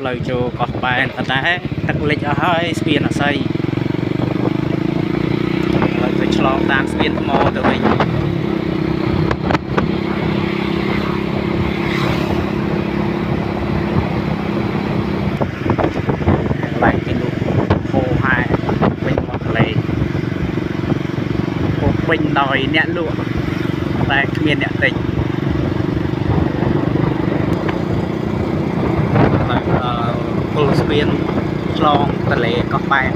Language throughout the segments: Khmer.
ផ្លូវចូលកោះបែនប៉ុន្តែទឹកលិចអស់ហើយស្ពានអស័យហើយទៅឆ្លងតាមស្ពានថ្មទៅវិញឡើងគេលក់ហូរហែវិញមកកលេងពុកវិញដោយអ្នកលក់តែគ្មានអ្នកទិញពុលស្ពានឆ្លងទន្លេកោះបែន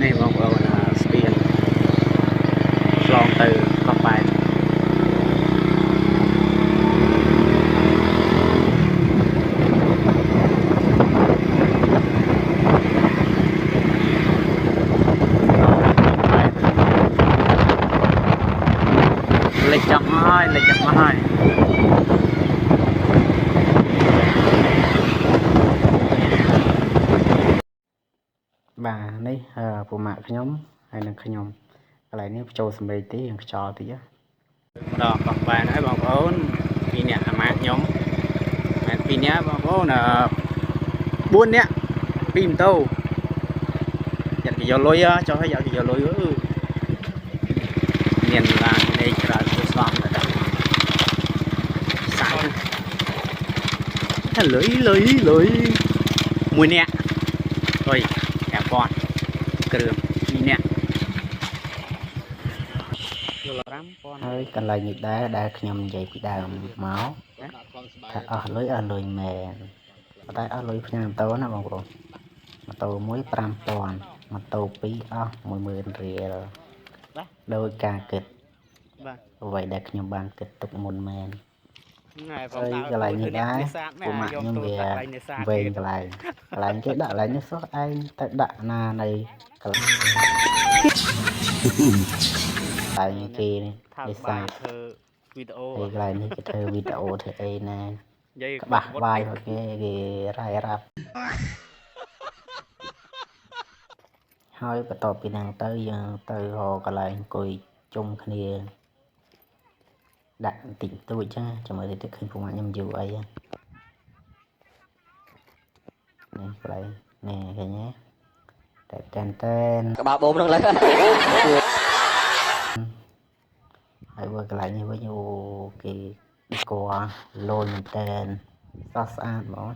នេះបងប្អូនស្ពានឆ្លងទៅកោះបែនលិចចាំហើយលិចចាំហើយបាទនេះពូម៉ាក់ខ្ញុំហើយនឹងខ្ញុំកន្លែងនេះចូលសម្លេងទីខ្យល់តិចម្ដងកោះបែនហើយបងប្អូនពីរនាក់អាម៉ាក់ខ្ញុំហើយពីរនាក់បងប្អូន4នាក់ពីម៉ូតូយ៉ាត់គេយកលុយចុះឲ្យយ៉ាត់គេយកលុយមានឡាននេះច្រើនទៅស្ងទៅដល់សាច់តែលុយមួយនាក់អុយ5000គ្រឿង2នាក់ហើយកន្លែងនេះដែលខ្ញុំនិយាយពីដើមមកថាអស់លុយមែនប៉ុន្តែអស់លុយផ្ញើម៉ូតូណាបងប្អូនម៉ូតូមួយ5000ម៉ូតូ2អស់10000រៀលដោយការគិតបាទអ្វីដែលខ្ញុំបានគិតទុកមុនមែនហើយកន្លែងនេះដែរពូម៉ាក់ខ្ញុំវាវែងកន្លែងគេដាក់កន្លែងនេះសោះឯងទៅដាក់ណានៃកន្លែងគេនេះសាធ្វើវីដេអូកន្លែងនេះគេធ្វើវីដេអូធ្វើអីណាក្បាស់វាយរបស់គេរាយរាប់ហើយបន្ទាប់ពីហ្នឹងទៅយើងទៅរកកន្លែងអង្គុយជុំគ្នាដាក់បន្តិចតួចចឹងចាំមើលទៅឃើញពូម៉ាក់ខ្ញុំយូរអីនេះកន្លែងនេះឃើញទេតែក្បាលបូមហ្នឹងឡើយហើយមើលកន្លែងនេះវិញអូគេស្គាល់លយមែនតើស្អាតហ្មង